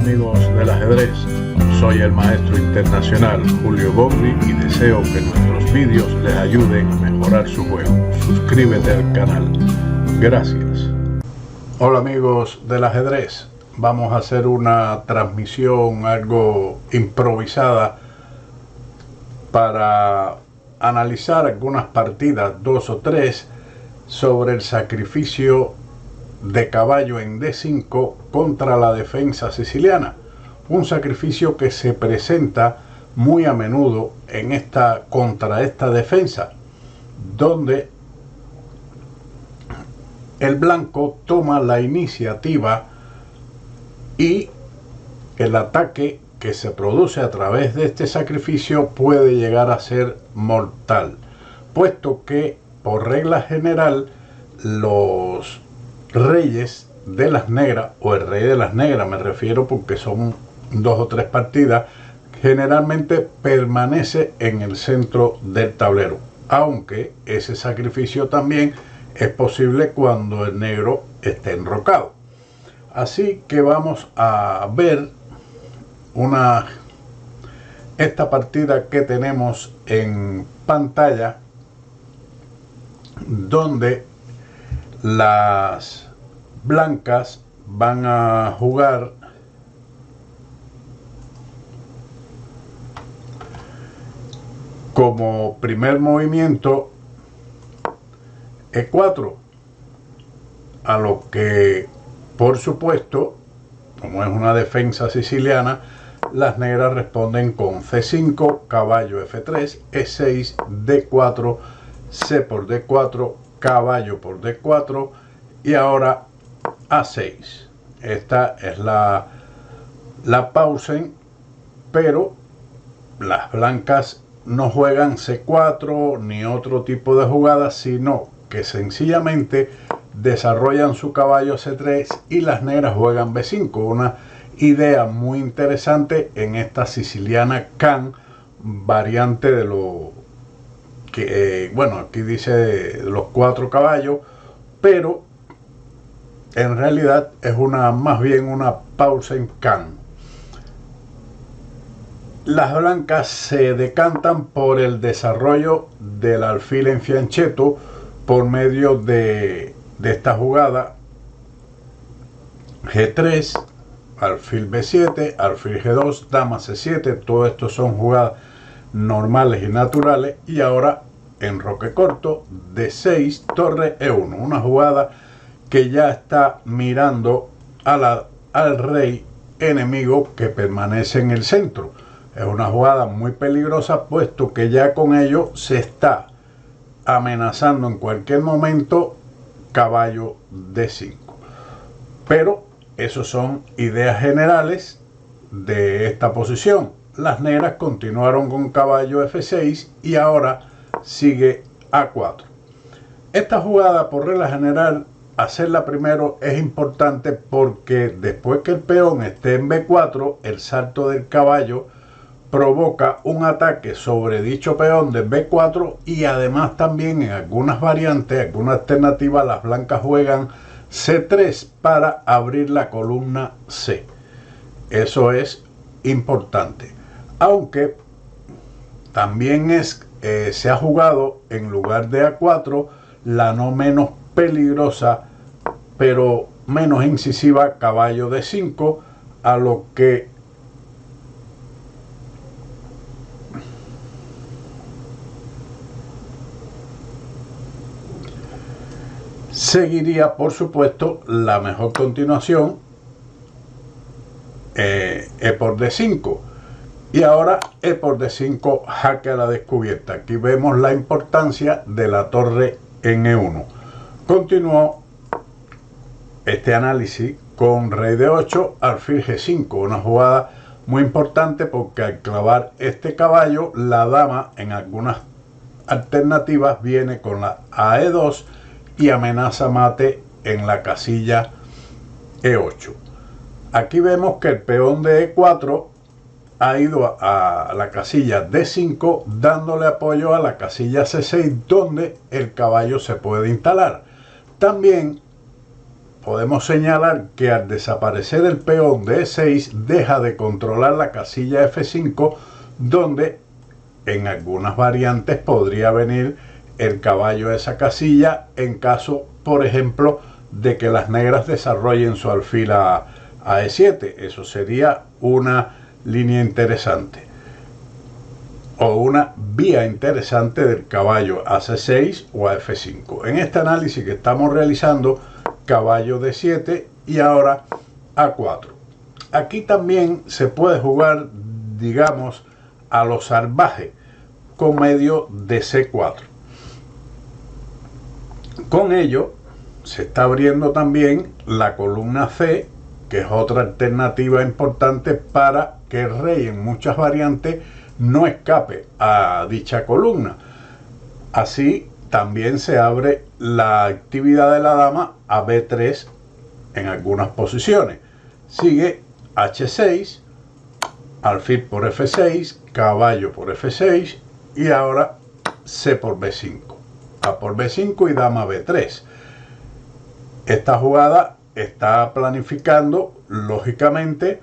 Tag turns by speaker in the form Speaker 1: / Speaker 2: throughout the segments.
Speaker 1: amigos del ajedrez, soy el maestro internacional Julio Bombi y deseo que nuestros vídeos les ayuden a mejorar su juego. Suscríbete al canal. Gracias. Hola amigos del ajedrez, vamos a hacer una transmisión algo improvisada para analizar algunas partidas, 2 o 3, sobre el sacrificio de caballo en D5 contra la defensa siciliana. Un sacrificio que se presenta muy a menudo contra esta defensa, donde el blanco toma la iniciativa y el ataque que se produce a través de este sacrificio puede llegar a ser mortal, puesto que por regla general los reyes de las negras, o el rey de las negras me refiero porque son 2 o 3 partidas, generalmente permanece en el centro del tablero, aunque ese sacrificio también es posible cuando el negro esté enrocado. Así que vamos a ver esta partida que tenemos en pantalla, donde las blancas van a jugar como primer movimiento E4, a lo que por supuesto, como es una defensa siciliana, las negras responden con C5, caballo F3, E6, D4, C por D4, caballo por D4 y ahora A6. Esta es la Pausen, pero las blancas no juegan C4 ni otro tipo de jugadas, sino que sencillamente desarrollan su caballo C3 y las negras juegan B5. Una idea muy interesante en esta siciliana Can, variante de lo que, bueno, aquí dice los 4 caballos, pero en realidad es más bien una Pausen Can. Las blancas se decantan por el desarrollo del alfil en fianchetto por medio de esta jugada G3, alfil B7, alfil G2, dama C7. Todo esto son jugadas normales y naturales. Y ahora enroque corto, D6, torre E1, una jugada que ya está mirando al rey enemigo que permanece en el centro. Es una jugada muy peligrosa, puesto que ya con ello se está amenazando en cualquier momento caballo D5. Pero esos son ideas generales de esta posición. Las negras continuaron con caballo F6 y ahora sigue A4. Esta jugada, por regla general, hacerla primero es importante porque después que el peón esté en B4, el salto del caballo provoca un ataque sobre dicho peón de B4 y además también en algunas variantes, algunas alternativas, las blancas juegan C3 para abrir la columna C. Eso es importante. Aunque también se ha jugado en lugar de A4 la no menos peligrosa pero menos incisiva caballo D5, a lo que seguiría, por supuesto, la mejor continuación, E por D5. Y ahora E por D5, jaque a la descubierta. Aquí vemos la importancia de la torre en E1. Continuó este análisis con rey D8, alfil G5. Una jugada muy importante porque al clavar este caballo, la dama en algunas alternativas viene con la AE2 y amenaza mate en la casilla E8. Aquí vemos que el peón de E4 ha ido a la casilla D5, dándole apoyo a la casilla C6, donde el caballo se puede instalar. También podemos señalar que al desaparecer el peón de E6 deja de controlar la casilla F5, donde en algunas variantes podría venir el caballo a esa casilla en caso, por ejemplo, de que las negras desarrollen su alfil a E7. Eso sería una línea interesante o una vía interesante del caballo a C6 o a F5. En este análisis que estamos realizando, caballo D7 y ahora A4. Aquí también se puede jugar, digamos, a lo salvaje con medio de C4. Con ello se está abriendo también la columna C, que es otra alternativa importante para que el rey en muchas variantes no escape a dicha columna. Así también se abre la actividad de la dama a B3 en algunas posiciones. Sigue H6, alfil por F6, caballo por F6 y ahora C por B5. A por B5 y dama B3. Esta jugada está planificando, lógicamente,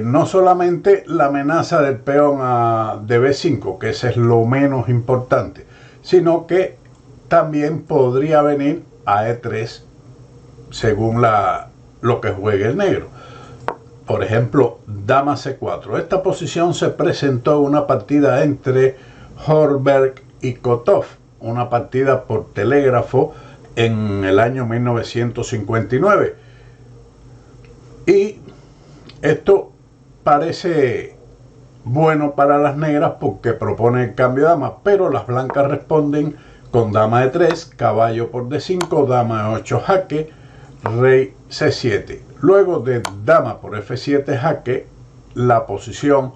Speaker 1: no solamente la amenaza del peón de B5, que ese es lo menos importante, sino que también podría venir a E3 según lo que juegue el negro. Por ejemplo, dama C4. Esta posición se presentó en una partida entre Horberg y Kotov, una partida por telégrafo en el año 1959. Y esto parece bueno para las negras porque propone el cambio de dama, pero las blancas responden con dama E3, caballo por D5, dama E8 jaque, rey C7. Luego de dama por F7 jaque, la posición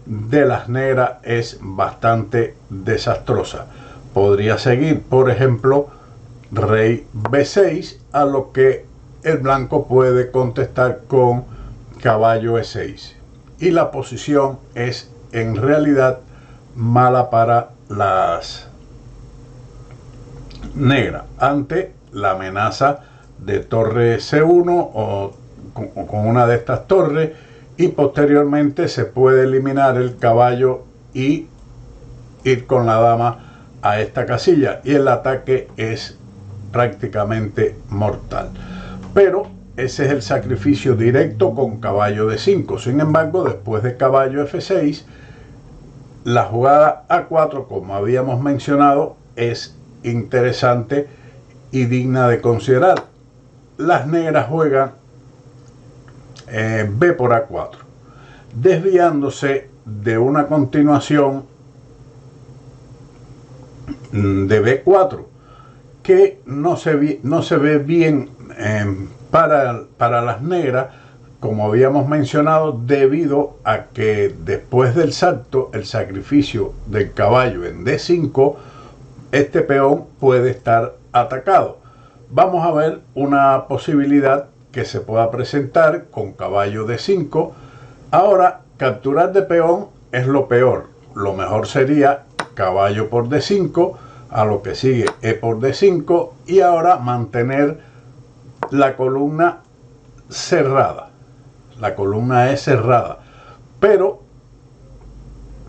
Speaker 1: de las negras es bastante desastrosa. Podría seguir, por ejemplo, rey B6, a lo que el blanco puede contestar con caballo E6. Y la posición es en realidad mala para las negras ante la amenaza de torre C1 o con una de estas torres, y posteriormente se puede eliminar el caballo y ir con la dama a esta casilla y el ataque es prácticamente mortal. Pero ese es el sacrificio directo con caballo D5. Sin embargo, después de caballo F6, la jugada A4, como habíamos mencionado, es interesante y digna de considerar. Las negras juegan B por A4, desviándose de una continuación de B4 que no se ve bien para las negras, como habíamos mencionado, debido a que después del salto, el sacrificio del caballo en D5, este peón puede estar atacado. Vamos a ver una posibilidad que se pueda presentar con caballo D5. Ahora, capturar de peón es lo peor. Lo mejor sería caballo por D5, a lo que sigue E por D5 y ahora mantener la columna cerrada. La columna es cerrada, pero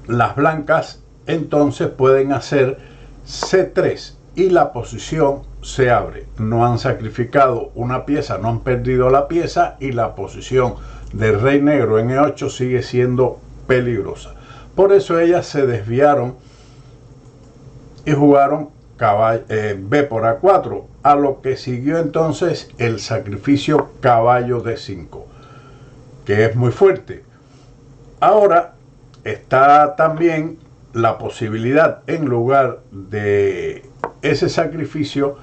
Speaker 1: las blancas entonces pueden hacer C3 y la posición se abre. No han sacrificado una pieza, no han perdido la pieza y la posición del rey negro en E8 sigue siendo peligrosa. Por eso ellas se desviaron y jugaron B por A4, a lo que siguió entonces el sacrificio caballo D5, que es muy fuerte. Ahora está también la posibilidad, en lugar de ese sacrificio,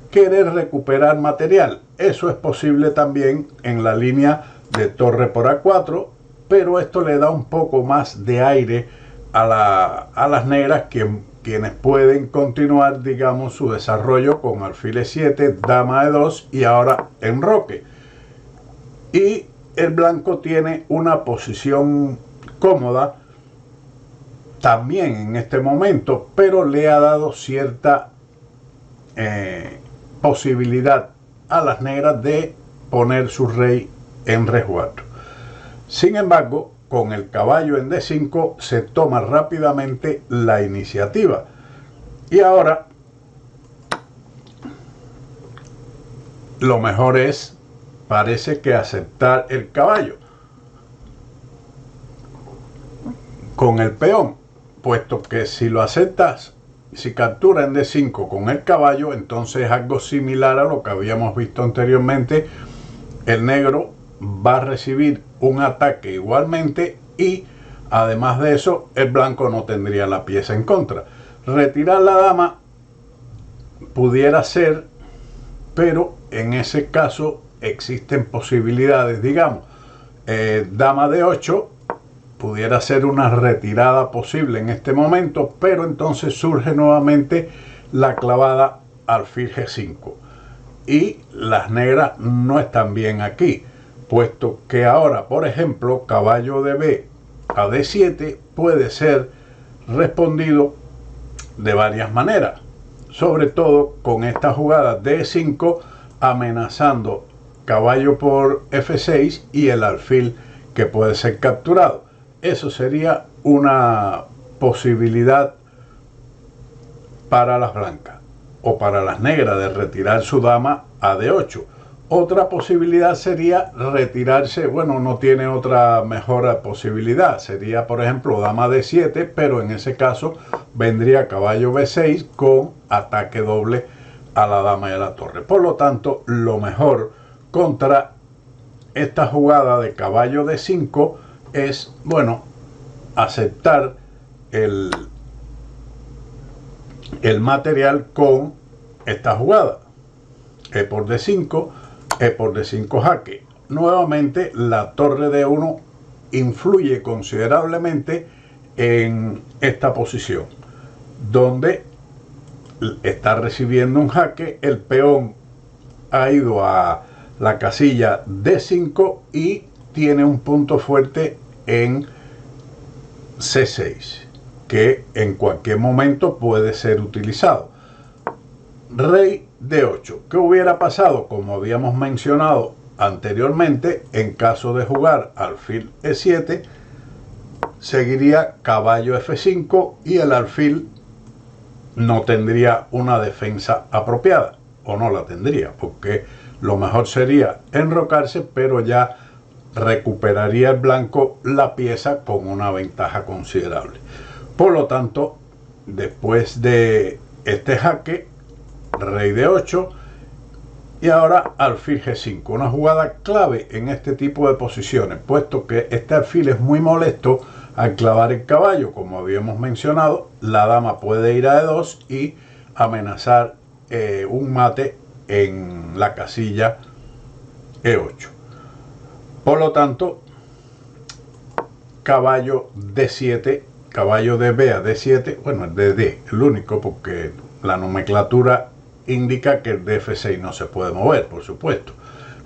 Speaker 1: querer recuperar material. Eso es posible también en la línea de torre por A4, pero esto le da un poco más de aire a las negras, quienes pueden continuar, digamos, su desarrollo con alfil E7, dama E2 y ahora enroque. Y el blanco tiene una posición cómoda también en este momento, pero le ha dado cierta posibilidad a las negras de poner su rey en resguardo. Sin embargo, con el caballo en D5 se toma rápidamente la iniciativa. Y ahora lo mejor es, parece que aceptar el caballo con el peón, puesto que si lo aceptas, si captura en D5 con el caballo, entonces es algo similar a lo que habíamos visto anteriormente. El negro va a recibir un ataque igualmente y además de eso el blanco no tendría la pieza en contra. Retirar la dama pudiera ser, pero en ese caso existen posibilidades, digamos, dama de 8 pudiera ser una retirada posible en este momento, pero entonces surge nuevamente la clavada alfil G5 y las negras no están bien aquí, puesto que ahora, por ejemplo, caballo de B a D7 puede ser respondido de varias maneras, sobre todo con esta jugada D5 amenazando caballo por F6 y el alfil que puede ser capturado. Eso sería una posibilidad para las blancas o para las negras de retirar su dama a D8. Otra posibilidad sería retirarse, bueno, no tiene otra mejor posibilidad, sería por ejemplo dama D7, pero en ese caso vendría caballo B6 con ataque doble a la dama y a la torre. Por lo tanto, lo mejor contra esta jugada de caballo D5 es, bueno, aceptar el material con esta jugada. E por D5, E por D5 jaque. Nuevamente la torre D1 influye considerablemente en esta posición, donde está recibiendo un jaque, el peón ha ido a la casilla D5 y tiene un punto fuerte en C6 que en cualquier momento puede ser utilizado. Rey D8. ¿Qué hubiera pasado? Como habíamos mencionado anteriormente, en caso de jugar alfil E7 seguiría caballo F5 y el alfil no tendría una defensa apropiada, o no la tendría, porque lo mejor sería enrocarse, pero ya recuperaría el blanco la pieza con una ventaja considerable. Por lo tanto, después de este jaque, rey D8 y ahora alfil G5, una jugada clave en este tipo de posiciones, puesto que este alfil es muy molesto al clavar el caballo. Como habíamos mencionado, la dama puede ir a E2 y amenazar un mate en la casilla E8. Por lo tanto, caballo D7, caballo de B a D7, bueno, el de D, el único, porque la nomenclatura indica que el de F6 no se puede mover, por supuesto.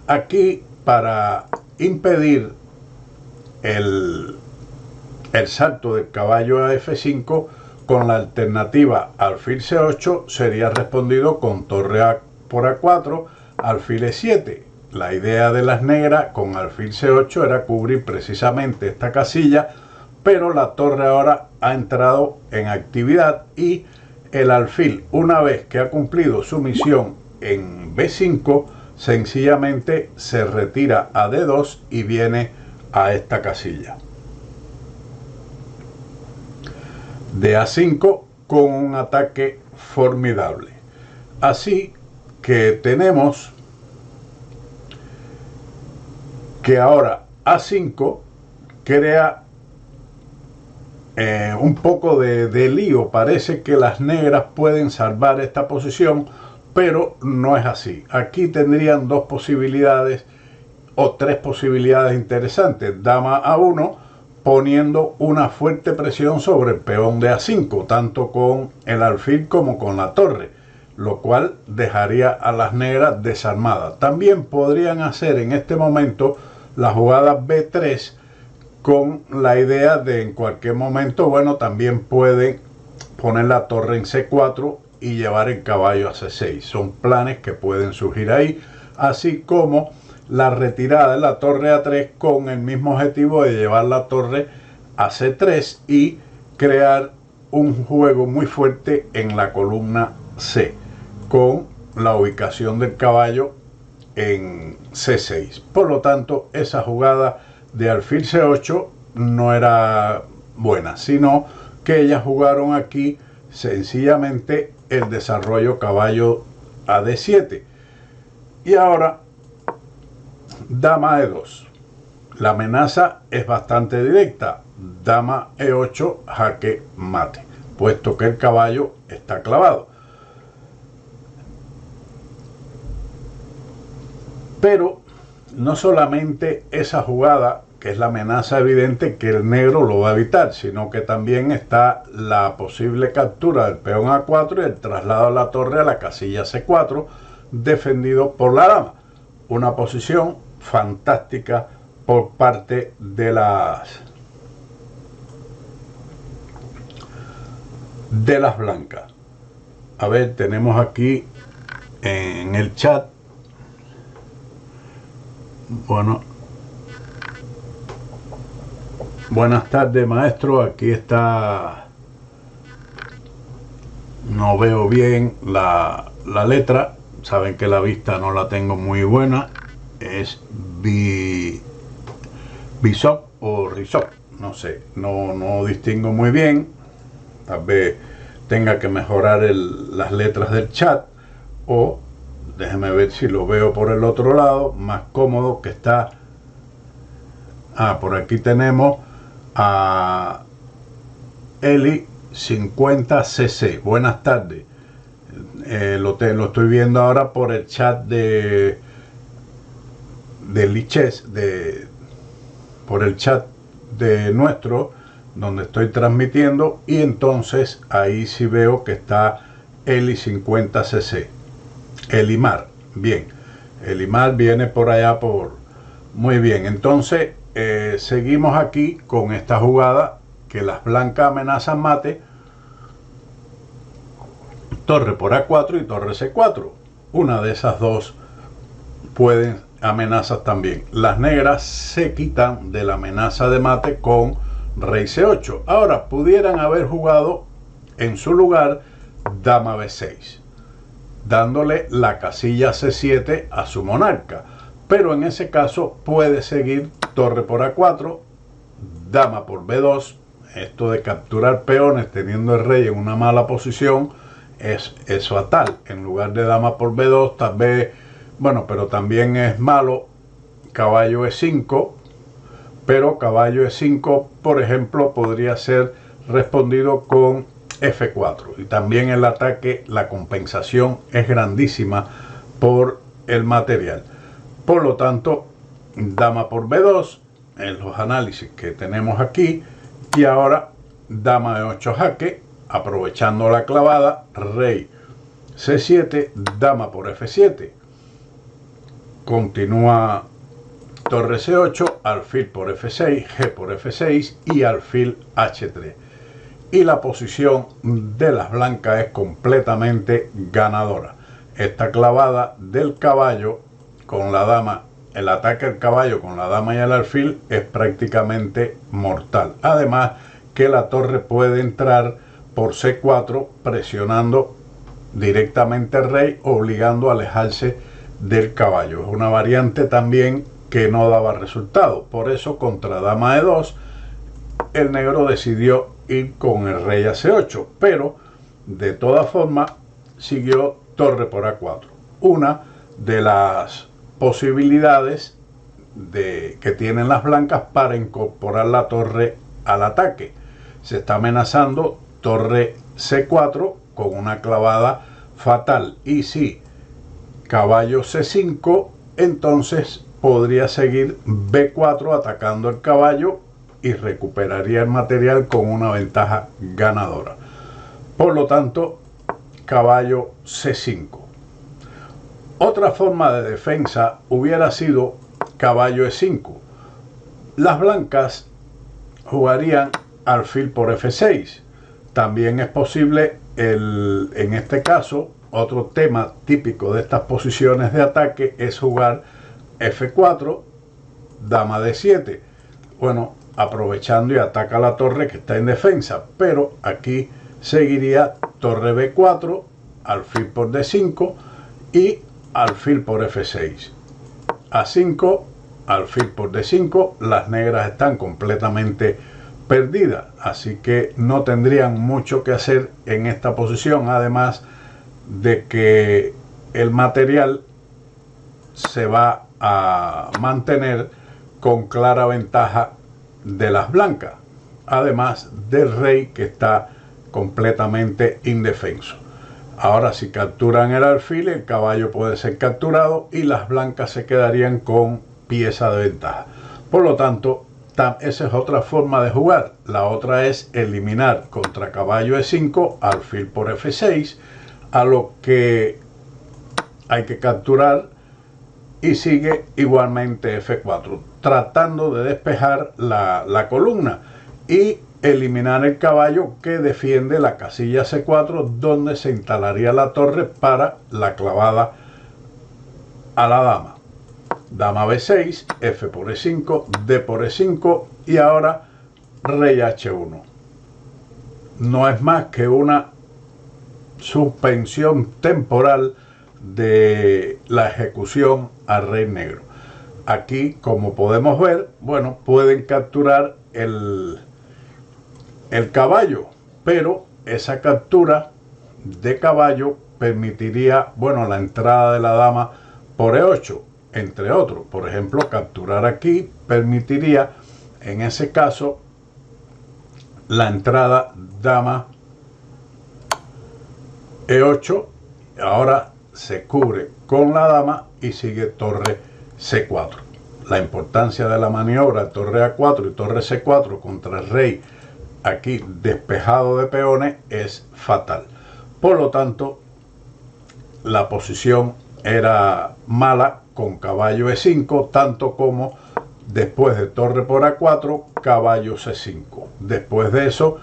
Speaker 1: Aquí, para impedir el salto del caballo a F5, con la alternativa alfil C8 sería respondido con torre A por A4, alfil E7. La idea de las negras con alfil C8 era cubrir precisamente esta casilla, pero la torre ahora ha entrado en actividad y el alfil, una vez que ha cumplido su misión en B5, sencillamente se retira a D2 y viene a esta casilla de A5 con un ataque formidable. Así que tenemos que ahora A5 crea un poco de lío. Parece que las negras pueden salvar esta posición, pero no es así. Aquí tendrían dos posibilidades o tres posibilidades interesantes. Dama A1 poniendo una fuerte presión sobre el peón de A5, tanto con el alfil como con la torre, lo cual dejaría a las negras desarmadas. También podrían hacer en este momento la jugada B3 con la idea de en cualquier momento, bueno, también pueden poner la torre en C4 y llevar el caballo a C6. Son planes que pueden surgir ahí. así como la retirada de la torre A3 con el mismo objetivo de llevar la torre a C3 y crear un juego muy fuerte en la columna C con la ubicación del caballo en C6. Por lo tanto, esa jugada de alfil C8 no era buena, sino que ellas jugaron aquí sencillamente el desarrollo caballo a D7. Y ahora dama E2. La amenaza es bastante directa. Dama E8, jaque mate, puesto que el caballo está clavado. Pero no solamente esa jugada, que es la amenaza evidente que el negro lo va a evitar, sino que también está la posible captura del peón A4 y el traslado de la torre a la casilla C4, defendido por la dama. Una posición fantástica por parte de las blancas. A ver, tenemos aquí en el chat, bueno, buenas tardes maestro, aquí está, no veo bien la letra, saben que la vista no la tengo muy buena, es Bishop o Risop, no sé, no distingo muy bien, tal vez tenga que mejorar las letras del chat, o déjeme ver si lo veo por el otro lado, más cómodo, que está. Por aquí tenemos a Eli 50cc. Buenas tardes. Lo estoy viendo ahora por el chat de Liches, por el chat de nuestro, donde estoy transmitiendo, y entonces ahí sí veo que está Eli 50cc. Elimar, bien, Elimar viene por allá muy bien. Entonces seguimos aquí con esta jugada que las blancas amenazan mate, torre por A4 y torre C4. Una de esas dos pueden amenazas también. Las negras se quitan de la amenaza de mate con rey C8. Ahora pudieran haber jugado en su lugar dama B6, dándole la casilla C7 a su monarca, pero en ese caso puede seguir torre por A4, dama por B2. Esto de capturar peones teniendo el rey en una mala posición es fatal. En lugar de dama por B2, tal vez, bueno, pero también es malo caballo E5, pero caballo E5, por ejemplo, podría ser respondido con F4, y también el ataque, la compensación es grandísima por el material. Por lo tanto, dama por B2 en los análisis que tenemos aquí, y ahora dama E8 jaque, aprovechando la clavada, rey C7, dama por F7, continúa torre C8, alfil por F6, G por F6 y alfil H3. Y la posición de las blancas es completamente ganadora. Esta clavada del caballo con la dama, el ataque al caballo con la dama y el alfil es prácticamente mortal. Además que la torre puede entrar por C4 presionando directamente al rey, obligando a alejarse del caballo. Es una variante también que no daba resultado. Por eso contra dama E2 el negro decidió ir con el rey a C8, pero de todas formas siguió torre por A4. Una de las posibilidades que tienen las blancas para incorporar la torre al ataque. Se está amenazando torre C4 con una clavada fatal, y si caballo C5, entonces podría seguir B4 atacando el caballo y recuperaría el material con una ventaja ganadora. Por lo tanto, caballo C5. Otra forma de defensa hubiera sido caballo E5. Las blancas jugarían alfil por F6. También es posible en este caso otro tema típico de estas posiciones de ataque es jugar F4, dama D7. Bueno, aprovechando y ataca la torre que está en defensa, pero aquí seguiría torre B4, alfil por D5 y alfil por F6. A5, alfil por D5, las negras están completamente perdidas, así que no tendrían mucho que hacer en esta posición, además de que el material se va a mantener con clara ventaja de las blancas, además del rey que está completamente indefenso. Ahora, si capturan el alfil, el caballo puede ser capturado y las blancas se quedarían con pieza de ventaja. Por lo tanto, esa es otra forma de jugar. La otra es eliminar contra caballo E5, alfil por F6, a lo que hay que capturar, y sigue igualmente F4, tratando de despejar la columna y eliminar el caballo que defiende la casilla C4, donde se instalaría la torre para la clavada a la dama. Dama B6, F por E5, D por E5 y ahora rey H1. No es más que una suspensión temporal de la ejecución al rey negro. Aquí, como podemos ver, bueno, pueden capturar el caballo, pero esa captura de caballo permitiría, bueno, la entrada de la dama por E8, entre otros. Por ejemplo, capturar aquí permitiría, en ese caso, la entrada dama E8. Ahora se cubre con la dama y sigue torre C4. La importancia de la maniobra torre A4 y torre C4 contra el rey aquí despejado de peones es fatal. Por lo tanto, la posición era mala con caballo E5, tanto como después de torre por A4, caballo C5. Después de eso,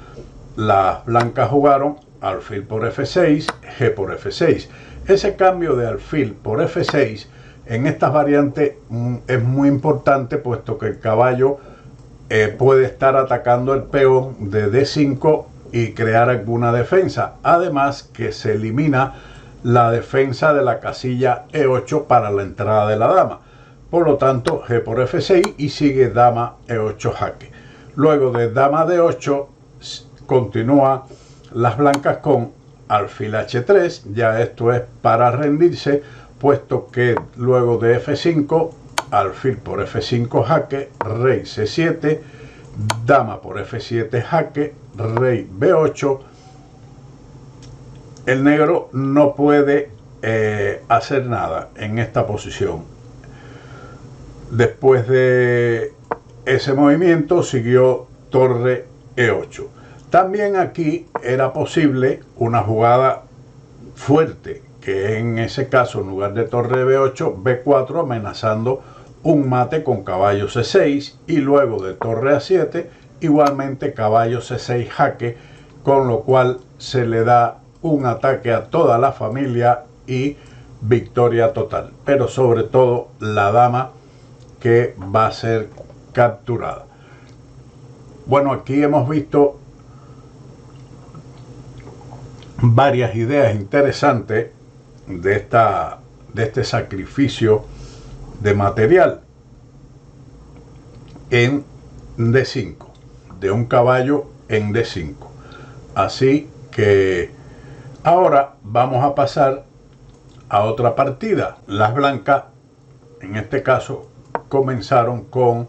Speaker 1: las blancas jugaron alfil por F6, G por F6. Ese cambio de alfil por F6 en estas variantes es muy importante, puesto que el caballo puede estar atacando el peón de D5 y crear alguna defensa. Además que se elimina la defensa de la casilla E8 para la entrada de la dama. Por lo tanto, G por F6 y sigue dama E8 jaque. Luego de dama D8 continúa las blancas con alfil H3. Ya esto es para rendirse, puesto que luego de F5, alfil por F5 jaque, rey C7, dama por F7 jaque, rey B8. El negro no puede hacer nada en esta posición. Después de ese movimiento siguió torre E8. También aquí era posible una jugada fuerte, que en ese caso, en lugar de torre B8, B4, amenazando un mate con caballo C6, y luego de torre A7 igualmente caballo C6 jaque, con lo cual se le da un ataque a toda la familia y victoria total, pero sobre todo la dama que va a ser capturada. Bueno, aquí hemos visto varias ideas interesantes de este sacrificio de material en D5, de un caballo en D5. Así que ahora vamos a pasar a otra partida. Las blancas, en este caso, comenzaron con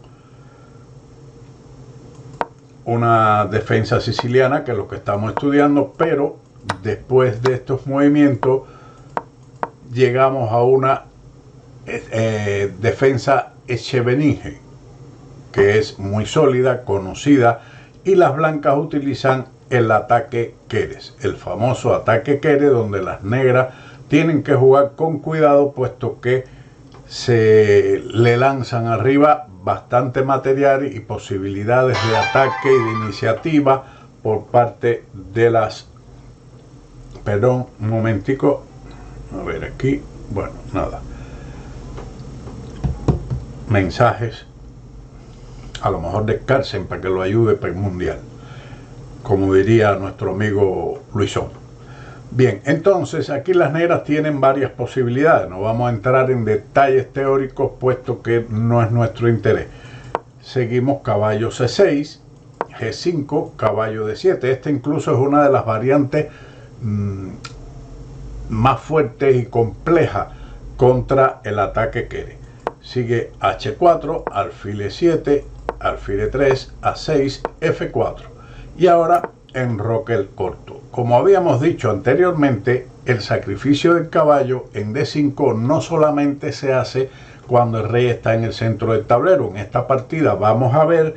Speaker 1: una defensa siciliana, que es lo que estamos estudiando, pero después de estos movimientos llegamos a una defensa Echevenique, que es muy sólida, conocida, y las blancas utilizan el ataque Keres, el famoso ataque Keres, donde las negras tienen que jugar con cuidado, puesto que se le lanzan arriba bastante material y posibilidades de ataque y de iniciativa por parte de las... Perdón, un momentico. A ver aquí, bueno, nada. Mensajes, a lo mejor descansen para que lo ayude para el mundial, como diría nuestro amigo Luisón. Bien, entonces aquí las negras tienen varias posibilidades. No vamos a entrar en detalles teóricos puesto que no es nuestro interés. Seguimos caballo C6, G5, caballo D7. Esta incluso es una de las variantes más fuertes y complejas contra el ataque que quiere. Sigue H4, alfil E7, alfil E3, A6, F4. Y ahora enroque el corto. Como habíamos dicho anteriormente, el sacrificio del caballo en D5 no solamente se hace cuando el rey está en el centro del tablero. En esta partida vamos a ver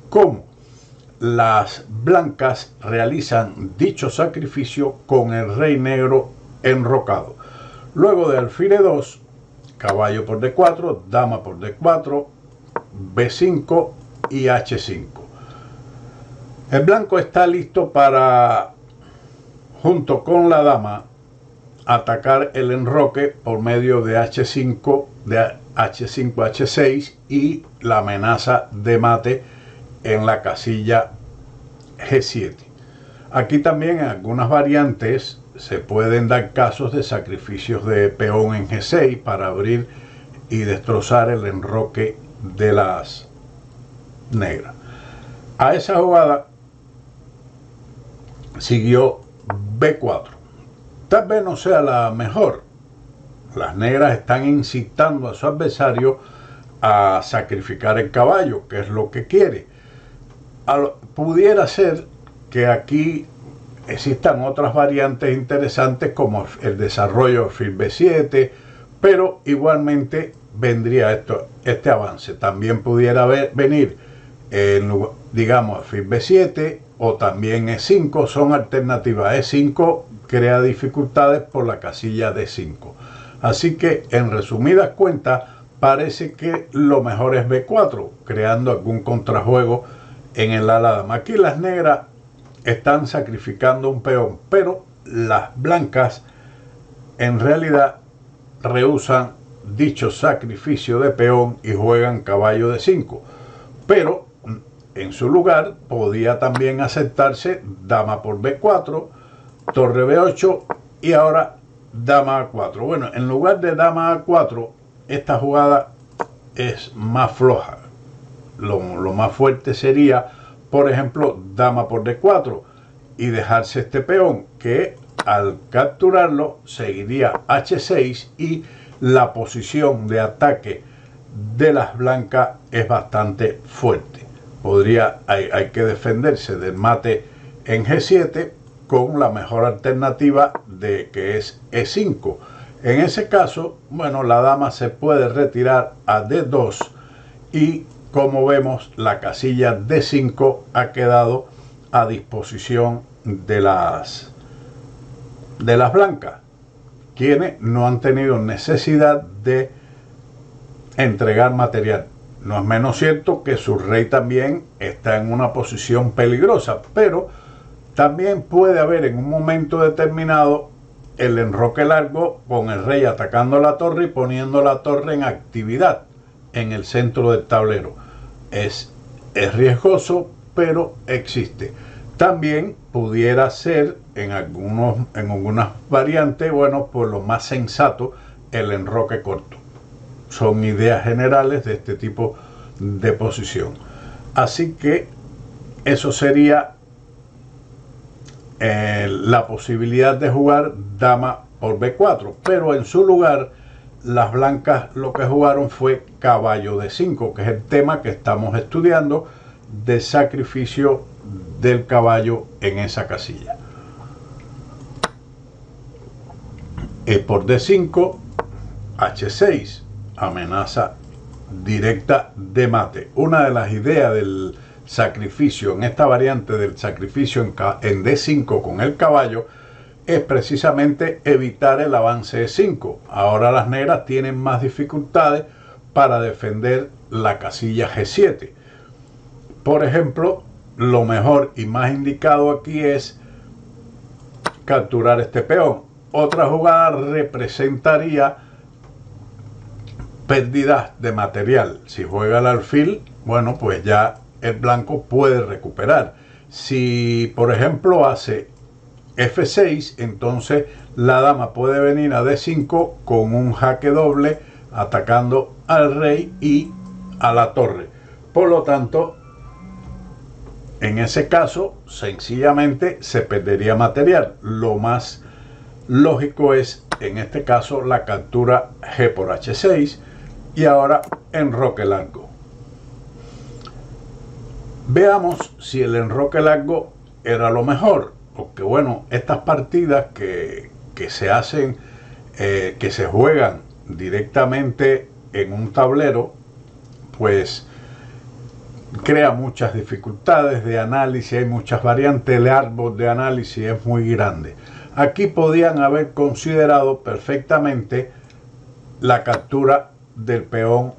Speaker 1: cómo las blancas realizan dicho sacrificio con el rey negro enrocado. Luego de alfil E2, caballo por D4, dama por D4, B5 y H5. El blanco está listo para, junto con la dama, atacar el enroque por medio de H5, H6 y la amenaza de mate en la casilla G7. Aquí también en algunas variantes se pueden dar casos de sacrificios de peón en G6 para abrir y destrozar el enroque de las negras. A esa jugada siguió B4. Tal vez no sea la mejor. Las negras están incitando a su adversario a sacrificar el caballo, que es lo que quiere. Pudiera ser que aquí existan otras variantes interesantes como el desarrollo de alfil B7, pero igualmente vendría este avance. También pudiera venir, digamos, alfil B7 o también E5, son alternativas. E5 crea dificultades por la casilla D5. Así que, en resumidas cuentas, parece que lo mejor es B4, creando algún contrajuego en el ala dama. Aquí las negras están sacrificando un peón, pero las blancas en realidad rehusan dicho sacrificio de peón y juegan caballo de 5. Pero en su lugar podía también aceptarse dama por B4, torre B8 y ahora dama A4. Bueno, en lugar de dama A4, esta jugada es más floja. Lo más fuerte sería, por ejemplo, dama por D4 y dejarse este peón, que al capturarlo seguiría H6 y la posición de ataque de las blancas es bastante fuerte. Hay que defenderse del mate en G7 con la mejor alternativa de que es E5. En ese caso, bueno, la dama se puede retirar a D2 y, como vemos, la casilla D5 ha quedado a disposición de las blancas, quienes no han tenido necesidad de entregar material. No es menos cierto que su rey también está en una posición peligrosa, pero también puede haber en un momento determinado el enroque largo con el rey atacando la torre y poniendo la torre en actividad en el centro del tablero. Es riesgoso, pero existe. También pudiera ser en algunas variantes, bueno, por lo más sensato, el enroque corto. Son ideas generales de este tipo de posición. Así que eso sería la posibilidad de jugar dama por B4, pero en su lugar las blancas lo que jugaron fue caballo D5, que es el tema que estamos estudiando, de sacrificio del caballo en esa casilla. Por D5, H6, amenaza directa de mate. Una de las ideas del sacrificio en esta variante del sacrificio en D5 con el caballo es precisamente evitar el avance E5. Ahora las negras tienen más dificultades para defender la casilla G7. Por ejemplo, lo mejor y más indicado aquí es capturar este peón. otra jugada representaría pérdidas de material. Si juega el alfil, bueno, pues ya el blanco puede recuperar. Si por ejemplo hace F6, entonces la dama puede venir a D5 con un jaque doble atacando al rey y a la torre. Por lo tanto, en ese caso sencillamente se perdería material. Lo más lógico es en este caso la captura G por H6 y ahora enroque largo. Veamos si el enroque largo era lo mejor, porque bueno, estas partidas que se hacen, que se juegan directamente en un tablero, pues crea muchas dificultades de análisis, hay muchas variantes, el árbol de análisis es muy grande. Aquí podían haber considerado perfectamente la captura del peón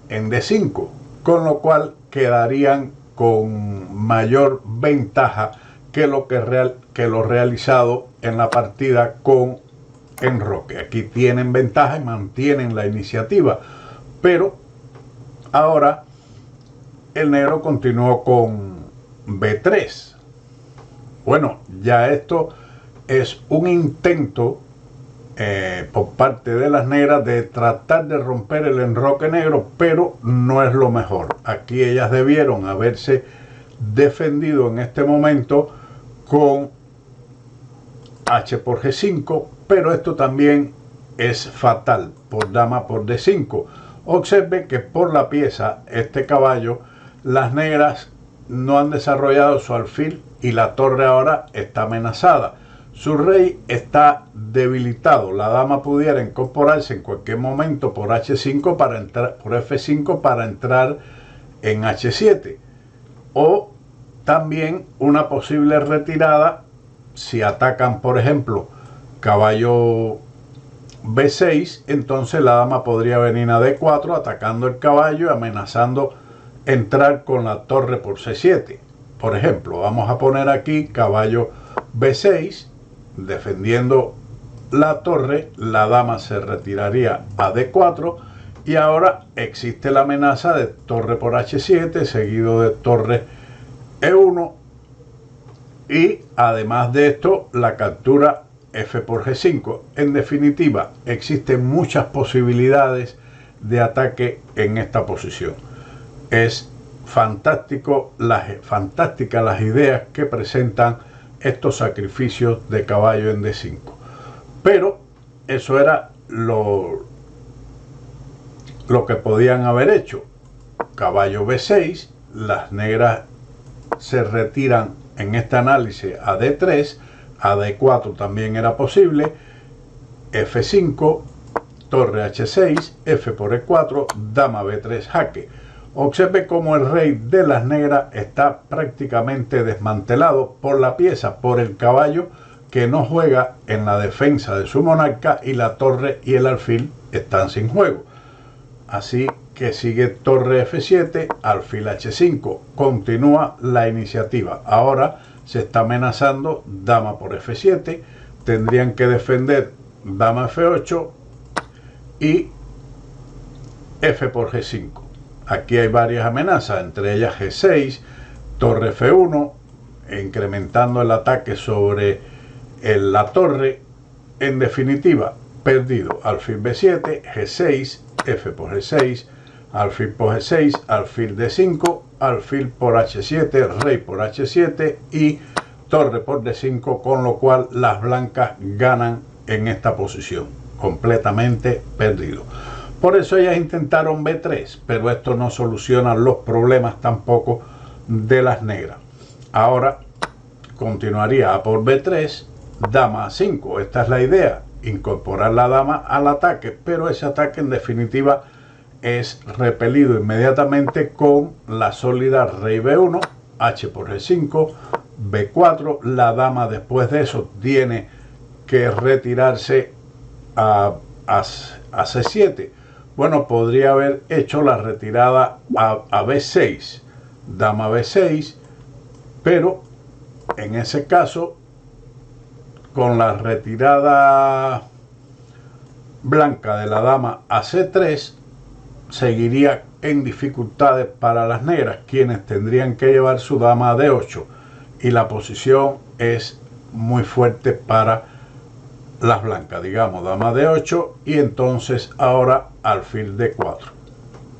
Speaker 1: en D5, con lo cual quedarían con mayor ventaja que lo realizado en la partida con enroque. Aquí tienen ventaja y mantienen la iniciativa, pero ahora el negro continuó con B3. Bueno, ya esto es un intento por parte de las negras de tratar de romper el enroque negro, pero no es lo mejor. Aquí ellas debieron haberse defendido en este momento con H por G5, pero esto también es fatal por dama por D5. Observe que por la pieza, este caballo, las negras no han desarrollado su alfil y la torre ahora está amenazada. Su rey está debilitado. La dama pudiera incorporarse en cualquier momento por H5 para entrar, por F5 para entrar en H7. O también una posible retirada si atacan, por ejemplo, caballo B6, entonces la dama podría venir a D4 atacando el caballo y amenazando entrar con la torre por C7. Por ejemplo, vamos a poner aquí caballo B6 defendiendo la torre, la dama se retiraría a D4 y ahora existe la amenaza de torre por H7 seguido de torre E1 y además de esto la captura F por G5. En definitiva, existen muchas posibilidades de ataque en esta posición. Es fantástica las ideas que presentan estos sacrificios de caballo en D5. Pero eso era lo que podían haber hecho. Caballo B6, las negras se retiran en este análisis a D3, a D4 también era posible, F5, torre H6, F por E4, dama B3 jaque. Observe cómo el rey de las negras está prácticamente desmantelado por la pieza, por el caballo que no juega en la defensa de su monarca y la torre y el alfil están sin juego. Así que sigue torre F7, alfil H5, continúa la iniciativa. Ahora se está amenazando dama por F7, tendrían que defender dama F8 y F por G5. Aquí hay varias amenazas, entre ellas G6, torre F1, incrementando el ataque sobre la torre. En definitiva, perdido. Alfil B7, G6, F por G6, alfil por G6, alfil D5, alfil por H7, rey por H7 y torre por D5, con lo cual las blancas ganan en esta posición. Completamente perdido. Por eso ellas intentaron B3, pero esto no soluciona los problemas tampoco de las negras. Ahora continuaría A por B3, dama A5. Esta es la idea, incorporar la dama al ataque, pero ese ataque en definitiva es repelido inmediatamente con la sólida rey B1, H por G5, B4. La dama después de eso tiene que retirarse a C7. Bueno, podría haber hecho la retirada a B6, dama B6, pero en ese caso con la retirada blanca de la dama a C3, seguiría en dificultades para las negras, quienes tendrían que llevar su dama a D8, y la posición es muy fuerte para las blancas, digamos, dama D8, y entonces ahora alfil D4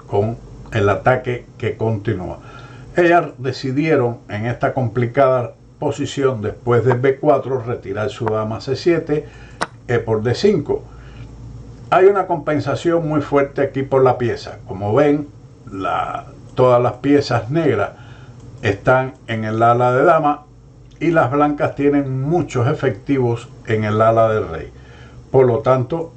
Speaker 1: con el ataque que continúa. Ellas decidieron en esta complicada posición, después de B4, retirar su dama C7, E por D5. Hay una compensación muy fuerte aquí por la pieza. Como ven, todas las piezas negras están en el ala de dama y las blancas tienen muchos efectivos en el ala del rey. Por lo tanto,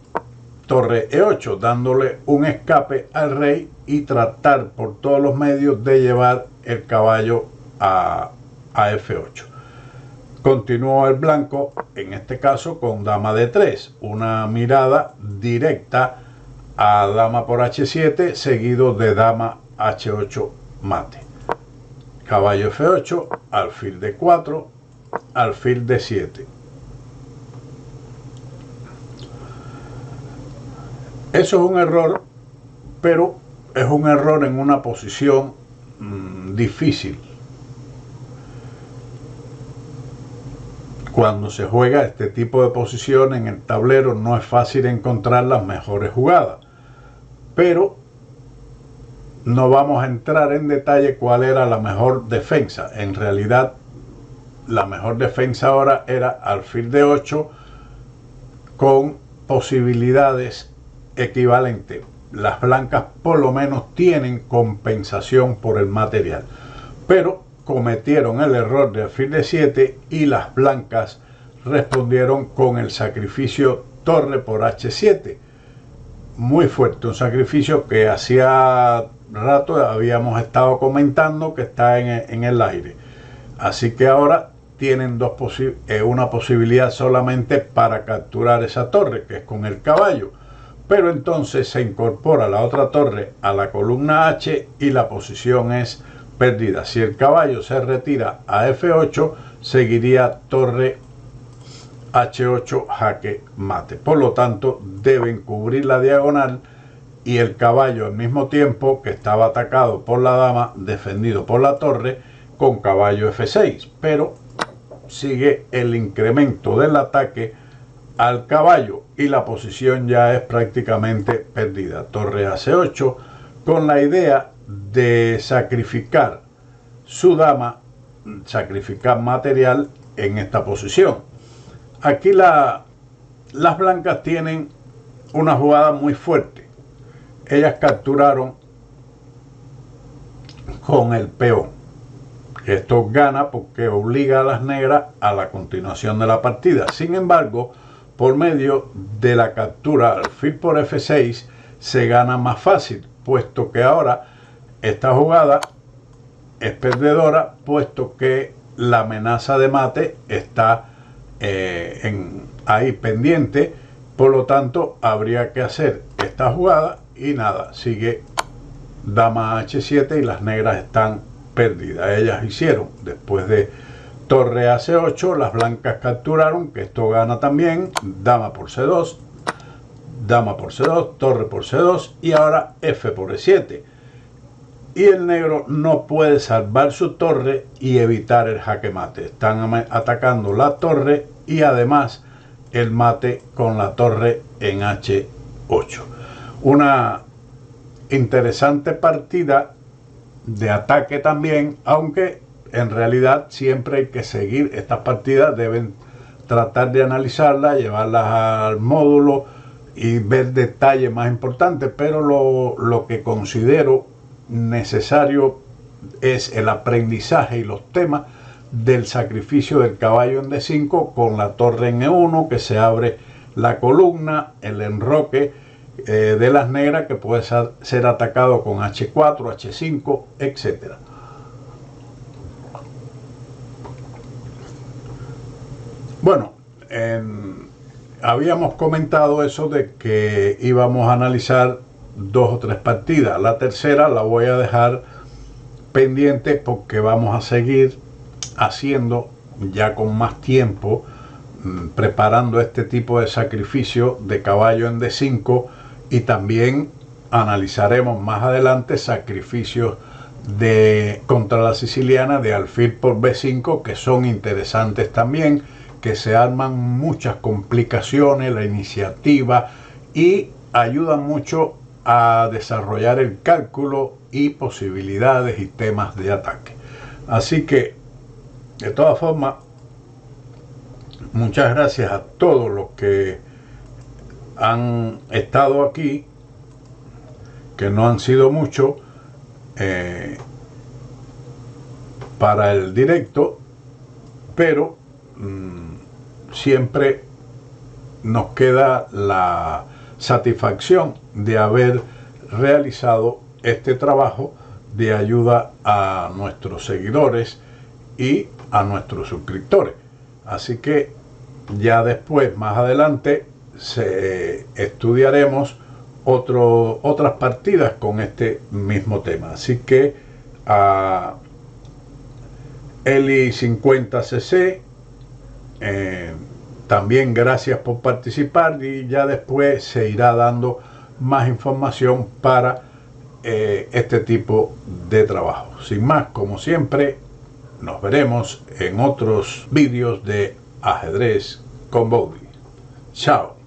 Speaker 1: torre E8, dándole un escape al rey y tratar por todos los medios de llevar el caballo a F8. Continuó el blanco, en este caso con dama D3, una mirada directa a dama por H7, seguido de dama H8 mate. Caballo F8, alfil D4, alfil D7. Eso es un error, pero es un error en una posición difícil. Cuando se juega este tipo de posición en el tablero no es fácil encontrar las mejores jugadas, pero no vamos a entrar en detalle cuál era la mejor defensa. En realidad la mejor defensa ahora era alfil D8 con posibilidades equivalentes. Las blancas por lo menos tienen compensación por el material, pero cometieron el error de alfil D7 y las blancas respondieron con el sacrificio torre por H7. Muy fuerte, un sacrificio que hacía rato habíamos estado comentando que está en el aire. Así que ahora tienen una posibilidad solamente para capturar esa torre, que es con el caballo. Pero entonces se incorpora la otra torre a la columna H y la posición es perdida. Si el caballo se retira a F8, seguiría torre H8 jaque mate. Por lo tanto, deben cubrir la diagonal y el caballo al mismo tiempo que estaba atacado por la dama, defendido por la torre con caballo F6. Pero sigue el incremento del ataque al caballo y la posición ya es prácticamente perdida. Torre a C8 con la idea de sacrificar su dama, sacrificar material en esta posición. Aquí las blancas tienen una jugada muy fuerte. Ellas capturaron con el peón. Esto gana porque obliga a las negras a la continuación de la partida. Sin embargo, por medio de la captura alfil por F6 se gana más fácil, puesto que ahora esta jugada es perdedora, puesto que la amenaza de mate está ahí pendiente. Por lo tanto, habría que hacer esta jugada y nada, sigue dama H7 y las negras están perdidas. Ellas hicieron, después de torre a C8, las blancas capturaron, que esto gana también, dama por C2, dama por C2, torre por C2 y ahora F por E7. Y el negro no puede salvar su torre y evitar el jaque mate. Están atacando la torre y además el mate con la torre en H8. Una interesante partida de ataque también, aunque en realidad siempre hay que seguir estas partidas, deben tratar de analizarlas, llevarlas al módulo y ver detalles más importantes, pero lo que considero necesario es el aprendizaje y los temas del sacrificio del caballo en D5 con la torre en E1, que se abre la columna, el enroque de las negras que puede ser atacado con H4, H5, etc. Bueno, habíamos comentado eso de que íbamos a analizar 2 o 3 partidas. La tercera la voy a dejar pendiente porque vamos a seguir haciendo ya con más tiempo preparando este tipo de sacrificio de caballo en D5, y también analizaremos más adelante sacrificios contra la siciliana de alfil por B5, que son interesantes también, que se arman muchas complicaciones, la iniciativa, y ayudan mucho a desarrollar el cálculo y posibilidades y temas de ataque. Así que, de todas formas, muchas gracias a todos los que han estado aquí, que no han sido muchos, para el directo, pero siempre nos queda la satisfacción de haber realizado este trabajo de ayuda a nuestros seguidores y a nuestros suscriptores. Así que ya después, más adelante, estudiaremos otras partidas con este mismo tema. Así que a Eli50cc, también gracias por participar, y ya después se irá dando más información para este tipo de trabajo. Sin más, como siempre, nos veremos en otros vídeos de ajedrez con Bowdy. Chao.